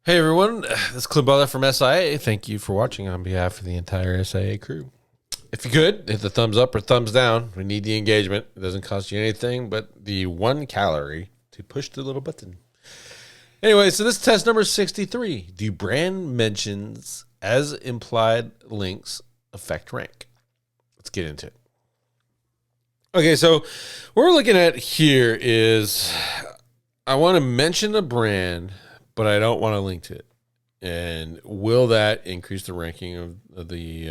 Hey everyone, this is Clint Butler from SIA. Thank you for watching on behalf of the entire SIA crew. If you could, hit the thumbs up or thumbs down. We need the engagement. It doesn't cost you anything but the 1 calorie to push the little button. Anyway, so this is test number 63. Do brand mentions as implied links affect rank? Let's get into it. Okay, so what we're looking at here is I want to mention a brand, but I don't want to link to it. And will that increase the ranking of the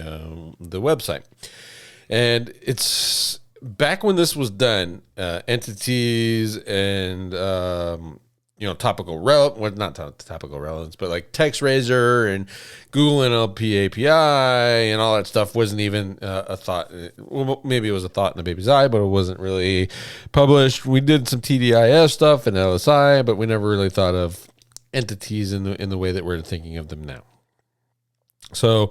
website? And it's back when this was done, entities and topical topical relevance, but like TextRaiser and Google NLP API and all that stuff wasn't even a thought. Well, maybe it was a thought in the baby's eye, but it wasn't really published. We did some TDIS stuff and LSI, but we never really thought of entities in the way that we're thinking of them now. So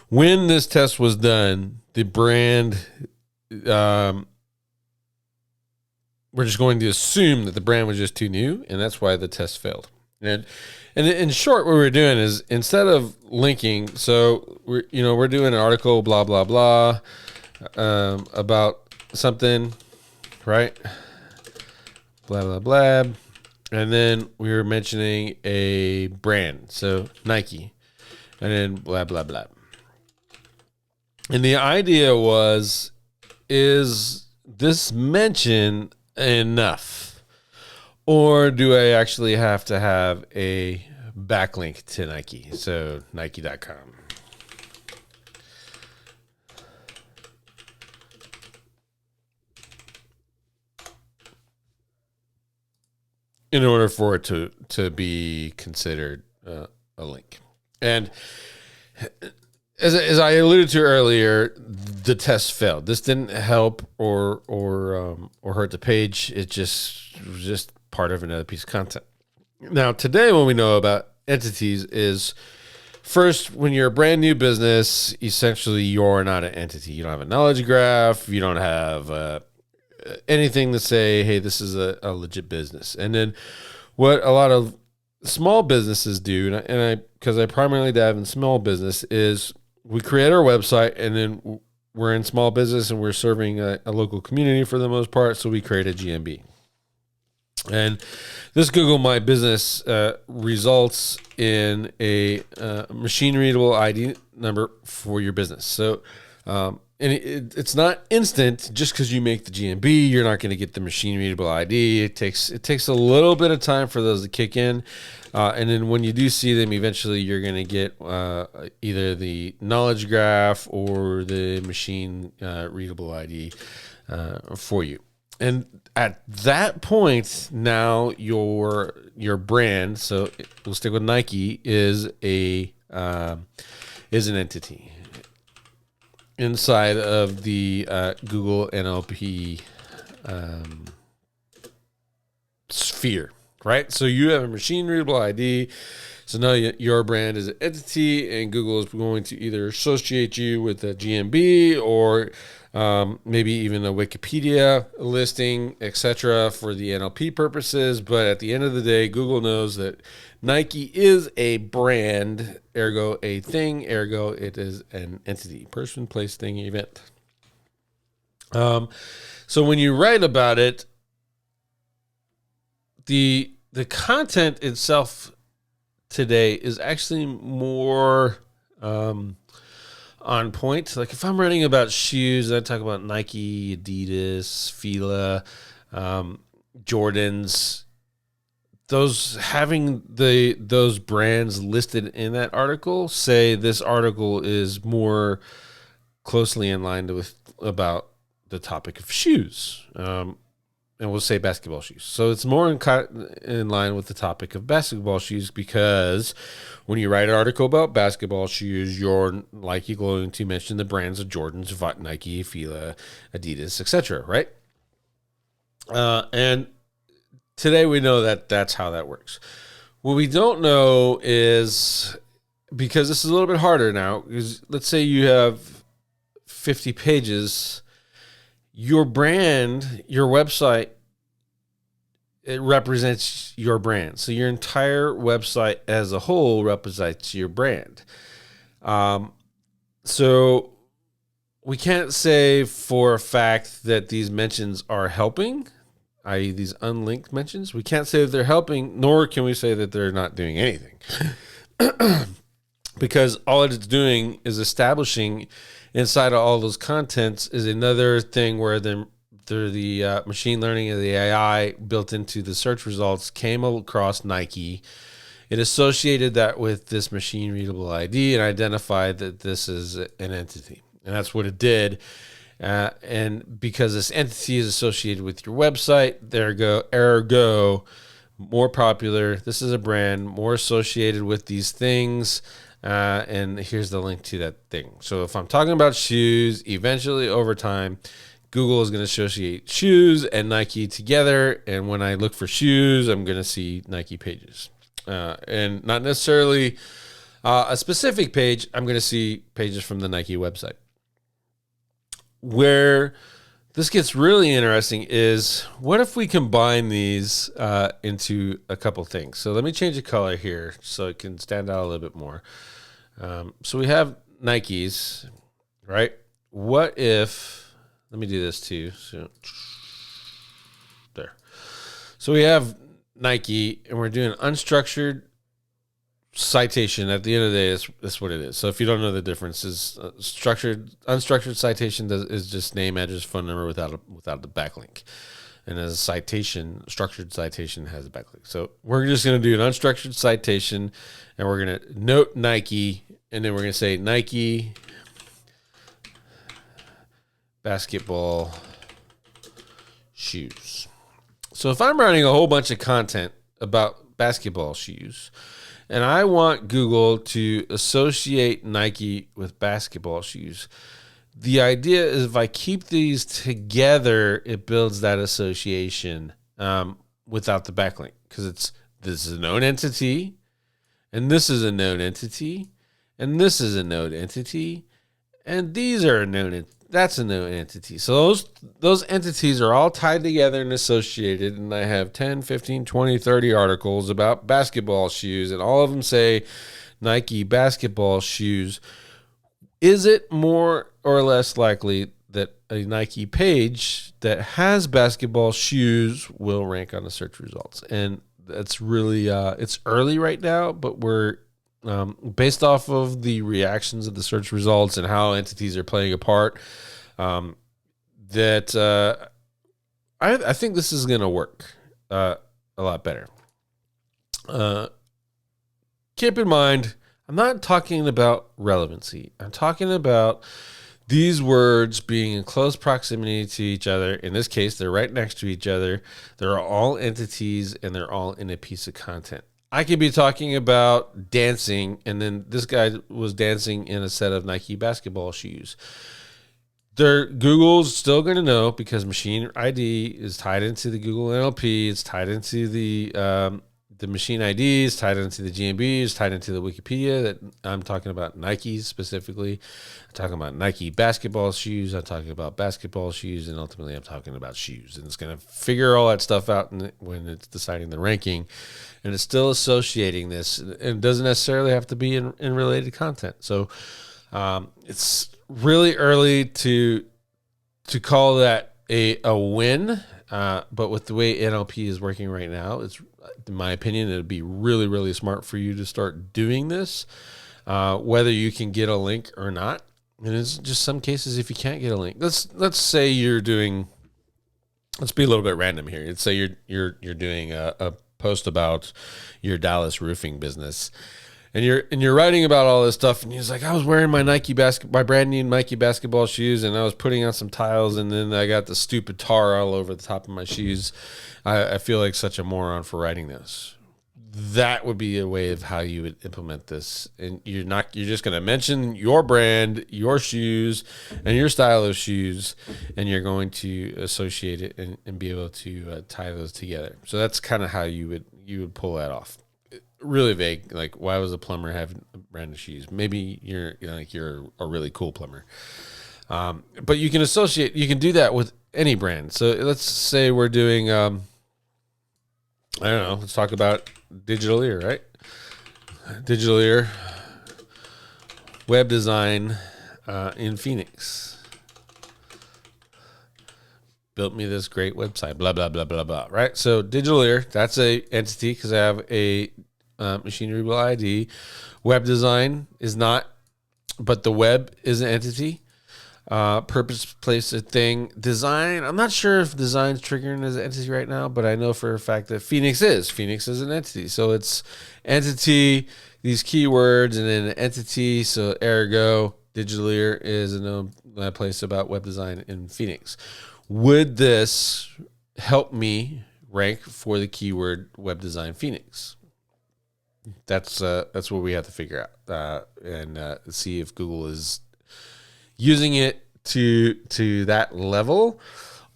when this test was done, the brand, we're just going to assume that the brand was just too new, and that's why the test failed. And in short, what we're doing is instead of linking, so we're doing an article, blah blah blah, about something, right? Blah blah blah. And then we were mentioning a brand, so Nike, and then blah, blah, blah. And the idea was, is this mention enough? Or do I actually have to have a backlink to Nike? So Nike.com. In order for it to be considered a link. And as I alluded to earlier, the test failed. This didn't help or hurt the page. It was just part of another piece of content. Now, today, what we know about entities is, first, when you're a brand new business, essentially you're not an entity. You don't have a knowledge graph. You don't have anything to say, hey, this is a legit business. And then what a lot of small businesses do, because I primarily dive in small business, is we create our website, and then we're in small business and we're serving a local community for the most part, so we create a GMB. And this Google My Business results in a machine-readable ID number for your business. So and it's not instant. Just because you make the GMB, you're not going to get the machine readable ID. It takes a little bit of time for those to kick in, and then when you do see them, eventually you're going to get either the knowledge graph or the machine readable ID for you. And at that point, now your brand, so we'll stick with Nike, is an entity inside of the Google NLP sphere, right? So you have a machine readable ID. So now your brand is an entity, and Google is going to either associate you with a GMB or maybe even a Wikipedia listing, etc., for the NLP purposes. But at the end of the day, Google knows that Nike is a brand, ergo a thing, ergo it is an entity, person, place, thing, event. So when you write about it, the content itself today is actually more on point. Like if I'm writing about shoes, I talk about Nike, Adidas, Fila, Jordans. Those having those brands listed in that article say this article is more closely in line with about the topic of shoes, and we'll say basketball shoes. So it's more in line with the topic of basketball shoes, because when you write an article about basketball shoes, you're likely going to mention the brands of Jordans, Nike, Fila, Adidas, etc. Right? And today we know that that's how that works. What we don't know is, because this is a little bit harder now, because let's say you have 50 pages, your brand, your website it represents your brand. So your entire website as a whole represents your brand. So we can't say for a fact that these mentions are helping, i.e. these unlinked mentions. We can't say that they're helping, nor can we say that they're not doing anything. Because all it's doing is establishing inside of all those contents is another thing where the machine learning and the AI built into the search results came across Nike. It associated that with this machine readable ID and identified that this is an entity. And that's what it did. And because this entity is associated with your website, ergo, more popular. This is a brand more associated with these things. And here's the link to that thing. So if I'm talking about shoes, eventually over time, Google is going to associate shoes and Nike together. And when I look for shoes, I'm going to see Nike pages. And not necessarily a specific page. I'm going to see pages from the Nike website. Where this gets really interesting is, what if we combine these into a couple things? So let me change the color here so it can stand out a little bit more. So we have Nikes, right? What if, let me do this too. So there. So we have Nike and we're doing unstructured citation. At the end of the day, that's what it is. So if you don't know the difference, is unstructured citation is just name, address, phone number without the backlink. And as a citation, structured citation has a backlink. So we're just going to do an unstructured citation, and we're going to note Nike, and then we're going to say Nike basketball shoes. So if I'm writing a whole bunch of content about basketball shoes, and I want Google to associate Nike with basketball shoes, the idea is if I keep these together, it builds that association without the backlink, because this is a known entity, and this is a known entity, and this is a known entity, and these are a known that's a known entity. So those entities are all tied together and associated, and I have 10, 15, 20, 30 articles about basketball shoes, and all of them say Nike basketball shoes. Is it more or less likely that a Nike page that has basketball shoes will rank on the search results? And that's really, it's early right now, but we're based off of the reactions of the search results and how entities are playing a part, I think this is going to work a lot better. Keep in mind, I'm not talking about relevancy. I'm talking about these words being in close proximity to each other. In this case, they're right next to each other. They're all entities, and they're all in a piece of content. I could be talking about dancing, and then this guy was dancing in a set of Nike basketball shoes. Google's still going to know, because machine ID is tied into the Google NLP. It's tied into the machine ID is tied into the GMB, is tied into the Wikipedia. That I'm talking about Nike specifically. I'm talking about Nike basketball shoes. I'm talking about basketball shoes, and ultimately I'm talking about shoes. And it's going to figure all that stuff out when it's deciding the ranking. And it's still associating this, and it doesn't necessarily have to be in related content. So it's really early to call that a win. But with the way NLP is working right now, it's, in my opinion, it'd be really, really smart for you to start doing this, whether you can get a link or not. And it's just some cases, if you can't get a link, let's say you're doing, let's be a little bit random here. Let's say you're doing a post about your Dallas roofing business, and you're writing about all this stuff, and he's like, I was wearing my my brand new Nike basketball shoes, and I was putting on some tiles, and then I got the stupid tar all over the top of my shoes. I feel like such a moron for writing this. That would be a way of how you would implement this. And you're just going to mention your brand, your shoes, and your style of shoes, and you're going to associate it and be able to tie those together. So that's kind of how you would pull that off. Really vague, like, why was a plumber having a brand of shoes? Maybe you're a really cool plumber. But you can do that with any brand. So let's say we're doing I don't know. Let's talk about digital ear, right? Digital ear, web design in Phoenix. Built me this great website, blah, blah, blah, blah, blah, right? So digital ear, that's a entity because I have a machine readable ID. Web design is not, but the web is an entity. Purpose, place, a thing. Design, I'm not sure if design's triggering as an entity right now, but I know for a fact that Phoenix is. Phoenix is an entity. So it's entity, these keywords, and then entity. So ergo, digital ear is a place about web design in Phoenix. Would this help me rank for the keyword web design Phoenix? That's what we have to figure out and see if Google is using it to that level,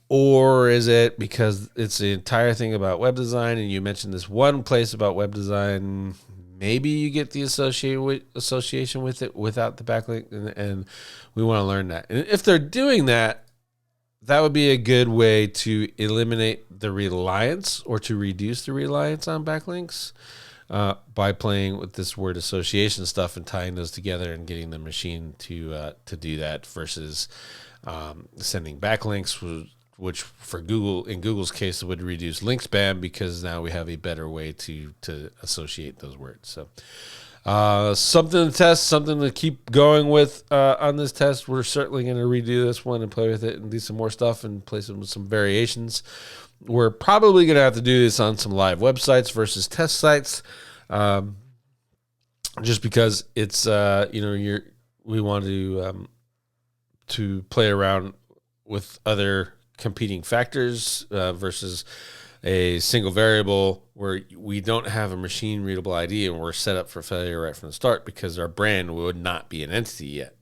or is it because it's the entire thing about web design and you mentioned this one place about web design, maybe you get the association with it without the backlink, and we want to learn that. And if they're doing that, that would be a good way to eliminate the reliance or to reduce the reliance on backlinks. By playing with this word association stuff and tying those together and getting the machine to do that versus sending backlinks, which for Google, in Google's case, it would reduce link spam because now we have a better way to associate those words. So something to test, something to keep going with on this test. We're certainly going to redo this one and play with it and do some more stuff and play some variations. We're probably going to have to do this on some live websites versus test sites, just because it's we want to play around with other competing factors versus a single variable where we don't have a machine readable ID and we're set up for failure right from the start because our brand would not be an entity yet.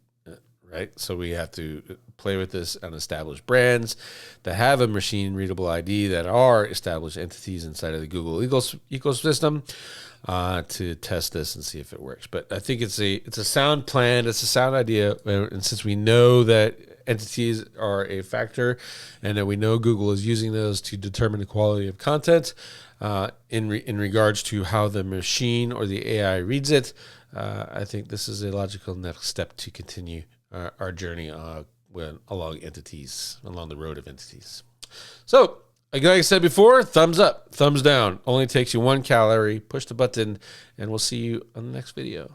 Right, so we have to play with this on established brands that have a machine readable ID that are established entities inside of the Google ecosystem to test this and see if it works. But I think it's a sound plan, it's a sound idea, and since we know that entities are a factor and that we know Google is using those to determine the quality of content in regards to how the machine or the AI reads it, I think this is a logical next step to continue our journey along the road of entities. So, like I said before, thumbs up, thumbs down. Only takes you 1 calorie. Push the button, and we'll see you on the next video.